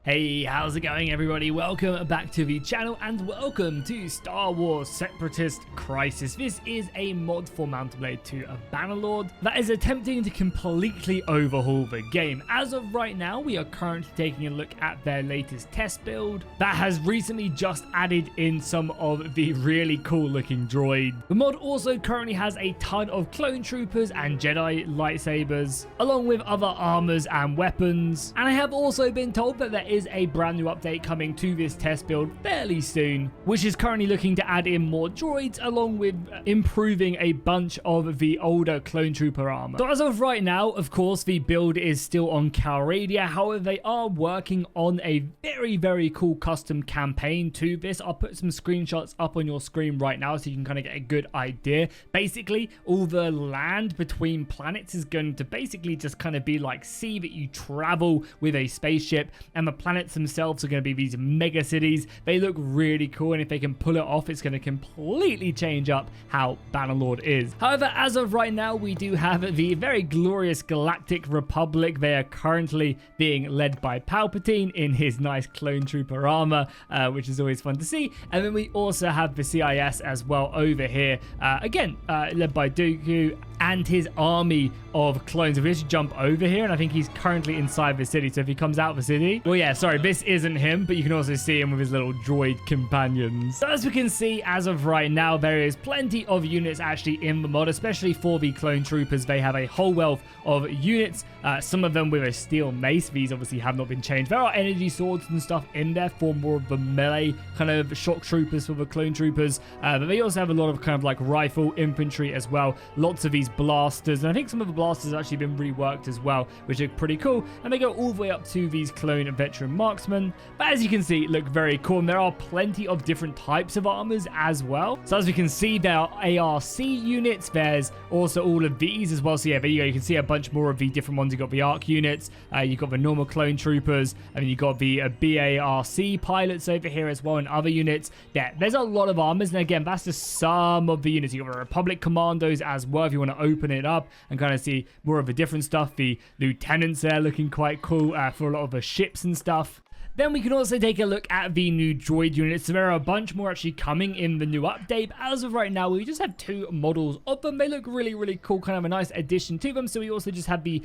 Hey, how's it going everybody? Welcome back to the channel and welcome to Star Wars Separatist Crisis. This is a mod for Mount & Blade 2 of Bannerlord that is attempting to completely overhaul the game. As of right now, we are currently taking a look at their latest test build that has recently just added in some of the really cool looking droids. The mod also currently has a ton of clone troopers and Jedi lightsabers, along with other armors and weapons. And I have also been told that there is a brand new update coming to this test build fairly soon, which is currently looking to add in more droids along with improving a bunch of the older clone trooper armor. So as of right now, of course, the build is still on Calradia. However, they are working on a very cool custom campaign to this. I'll put some screenshots up on your screen right now so you can kind of get a good idea. Basically, all the land between planets is going to basically just kind of be like sea that you travel with a spaceship, and the planets themselves are going to be these mega cities. They look really cool, and if they can pull it off, it's going to completely change up how Bannerlord is. However, as of right now, we do have the very glorious Galactic Republic. They are currently being led by Palpatine in his nice clone trooper armor, which is always fun to see. And then we also have the CIS as well over here, again led by Dooku and his army of clones. If we just jump over here, and I think he's currently inside the city, so if he comes out of the city, well, yeah, sorry, this isn't him, but you can also see him with his little droid companions. So as we can see, as of right now, there is plenty of units actually in the mod, especially for the clone troopers. They have a whole wealth of units, some of them with a steel mace. These obviously have not been changed. There are energy swords and stuff in there for more of the melee kind of shock troopers for the clone troopers, but they also have a lot of kind of like rifle infantry as well, lots of these blasters, and I think some of the blasters have actually been reworked as well, which look pretty cool, and they go all the way up to these clone veteran marksmen. But as you can see, look very cool, and there are plenty of different types of armors as well. So as we can see, there are ARC units, there's also all of these as well. So yeah, there you go, you can see a bunch more of the different ones. You've got the ARC units, you've got the normal clone troopers, and then you've got the BARC pilots over here as well, and other units. There's a lot of armors, and again, that's just some of the units. You've got the Republic commandos as well, if you want to open it up and kind of see more of the different stuff. The lieutenants there looking quite cool for a lot of the ships and stuff. Then we can also take a look at the new droid units. So there are a bunch more actually coming in the new update. But as of right now, we just have 2 models of them. They look really cool, kind of a nice addition to them. So we also just have the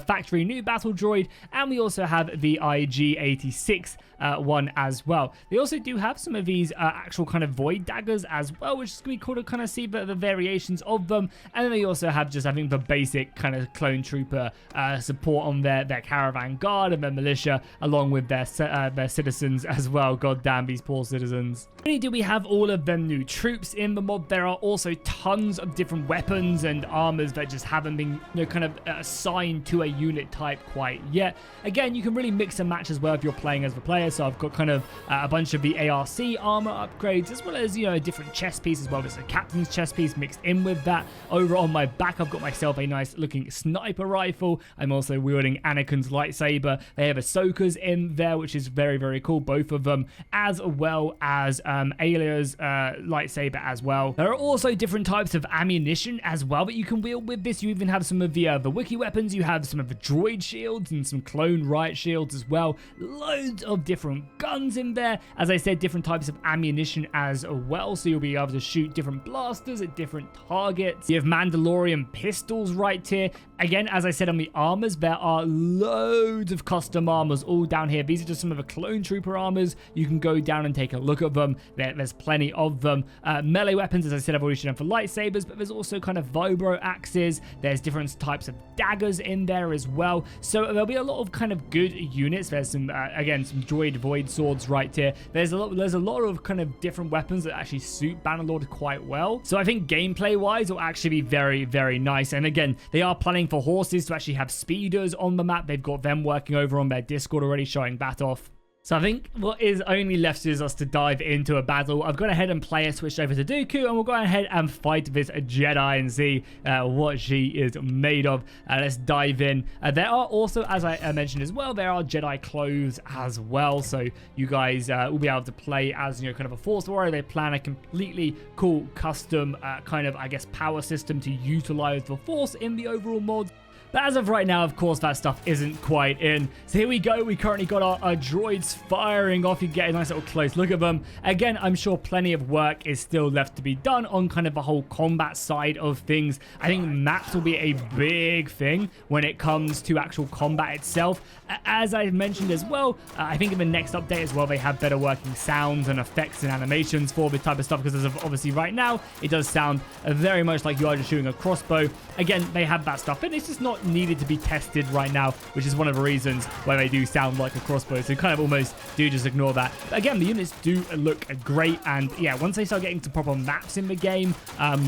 factory new battle droid, and we also have the IG-86 one as well. They also do have some of these actual kind of void daggers as well, which is going to be cool to kind of see the variations of them. And then they also have just, I think, the basic kind of clone trooper support on their caravan guard and their militia, along with their citizens as well. God damn, these poor citizens. Not only do we have all of them new troops in the mod, there are also tons of different weapons and armors that just haven't been, you know, kind of assigned to a unit type quite yet. Again, you can really mix and match as well if you're playing as the player. So I've got kind of a bunch of the ARC armor upgrades, as well as, you know, a different chest piece as well. There's a captain's chest piece mixed in with that. Over on my back, I've got myself a nice looking sniper rifle. I'm also wielding Anakin's lightsaber. They have Ahsoka's in there, which is very cool, both of them, as well as Ayla's lightsaber as well. There are also different types of ammunition as well that you can wield with this. You even have some of the wiki weapons. You have some of the droid shields and some clone riot shields as well. Loads of different guns in there. As I said, different types of ammunition as well, so you'll be able to shoot different blasters at different targets. You have Mandalorian pistols right here. Again, as I said on the armors, there are loads of custom armors all down here. These are just some of the clone trooper armors. You can go down and take a look at them. There's plenty of them. Melee weapons, as I said, I've already shown for lightsabers, but there's also kind of vibro axes. There's different types of daggers in there as well. So there'll be a lot of kind of good units. There's some, again, some droid void swords right here. There's a lot of kind of different weapons that actually suit Bannerlord quite well. So I think gameplay wise, it'll actually be very nice. And again, they are planning for horses to actually have speeders on the map. They've got them working over on their Discord already, showing that off. So I think what is only left is us to dive into a battle. I've gone ahead and player switched over to Dooku, and we'll go ahead and fight this Jedi and see what she is made of. Let's dive in. There are also, as I mentioned as well, there are Jedi clothes as well. So you guys will be able to play as, you know, kind of a Force warrior. They plan a completely cool custom kind of, I guess, power system to utilize the Force in the overall mod. But as of right now, of course, that stuff isn't quite in. So here we go. We currently got our droids firing off. You get a nice little close look at them. Again, I'm sure plenty of work is still left to be done on kind of the whole combat side of things. I think maps will be a big thing when it comes to actual combat itself. As I mentioned as well, I think in the next update as well, they have better working sounds and effects and animations for this type of stuff, because as of obviously right now, it does sound very much like you are just shooting a crossbow. Again, they have that stuff, and it's just not needed to be tested right now, which is one of the reasons why they do sound like a crossbow. So you kind of almost do just ignore that. But again, the units do look great, and yeah, once they start getting to proper maps in the game,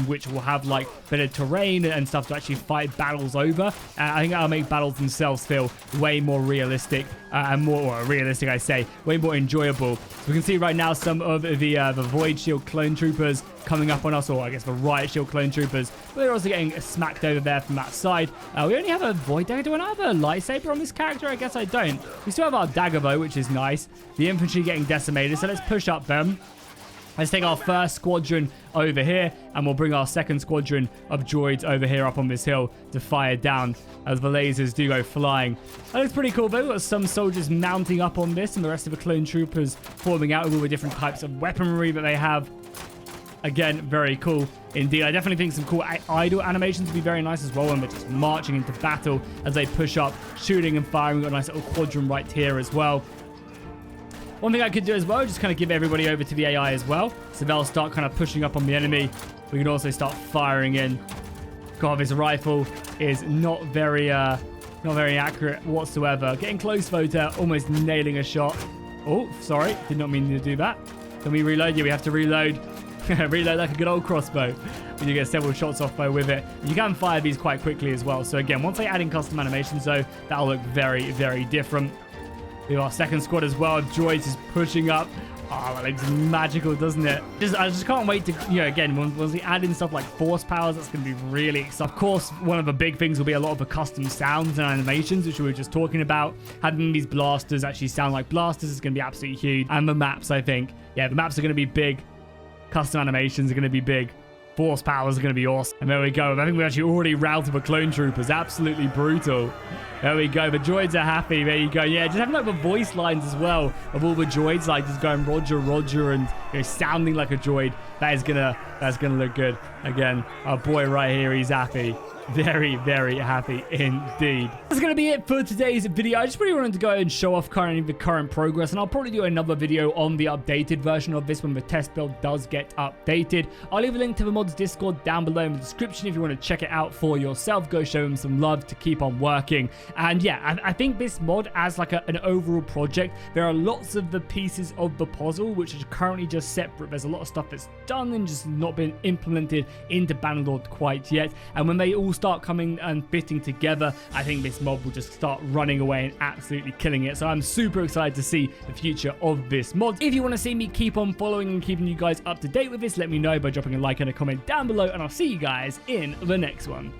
which will have like better terrain and stuff to actually fight battles over, I think that'll make battles themselves feel way more realistic, and more realistic, I say, way more enjoyable. So we can see right now some of the Void Shield clone troopers coming up on us, or I guess the Riot Shield clone troopers. We're also getting smacked over there from that side. We only have a Void Dagger. Do I have a lightsaber on this character? I guess I don't. We still have our dagger though, which is nice. The infantry getting decimated, so let's push up them. Let's take our first squadron over here, and we'll bring our second squadron of droids over here up on this hill to fire down as the lasers do go flying. That looks pretty cool, though. We've got some soldiers mounting up on this, and the rest of the clone troopers forming out with all the different types of weaponry that they have. Again, very cool indeed. I definitely think some cool idle animations would be very nice as well when they're just marching into battle as they push up, shooting and firing. We've got a nice little quadrant right here as well. One thing I could do as well, just kind of give everybody over to the AI as well. So they'll start kind of pushing up on the enemy. We can also start firing in. God, this rifle is not very accurate whatsoever. Getting close though to almost nailing a shot. Oh, sorry. Did not mean to do that. Can we reload? Yeah, we have to reload. Reload like a good old crossbow. We do get several shots off though with it. You can fire these quite quickly as well. So again, once they add in custom animations though, that'll look very, very different. We have our second squad as well. Droids is pushing up. Oh, that looks magical, doesn't it? I just can't wait to, you know, again, once we add in stuff like force powers, that's going to be really exciting. Of course, one of the big things will be a lot of the custom sounds and animations, which we were just talking about. Having these blasters actually sound like blasters is going to be absolutely huge. And the maps, I think. Yeah, the maps are going to be big. Custom animations are going to be big. Force powers are going to be awesome. And there we go. I think we actually already routed the clone troopers. Absolutely brutal. There we go. The droids are happy. There you go. Yeah, just having like the voice lines as well of all the droids, like just going Roger, Roger, and you know, sounding like a droid. That's gonna look good. Again, our boy right here, he's happy. Very, very happy indeed. That's going to be it for today's video. I just really wanted to go and show off the current progress, and I'll probably do another video on the updated version of this when the test build does get updated. I'll leave a link to the mods Discord down below in the description if you want to check it out for yourself. Go show them some love to keep on working. And yeah, I think this mod as like an overall project, there are lots of the pieces of the puzzle which are currently just separate. There's a lot of stuff that's done and just not been implemented into Bannerlord quite yet. And when they all start coming and fitting together, I think this mod will just start running away and absolutely killing it. So I'm super excited to see the future of this mod. If you want to see me keep on following and keeping you guys up to date with this, let me know by dropping a like and a comment down below, and I'll see you guys in the next one.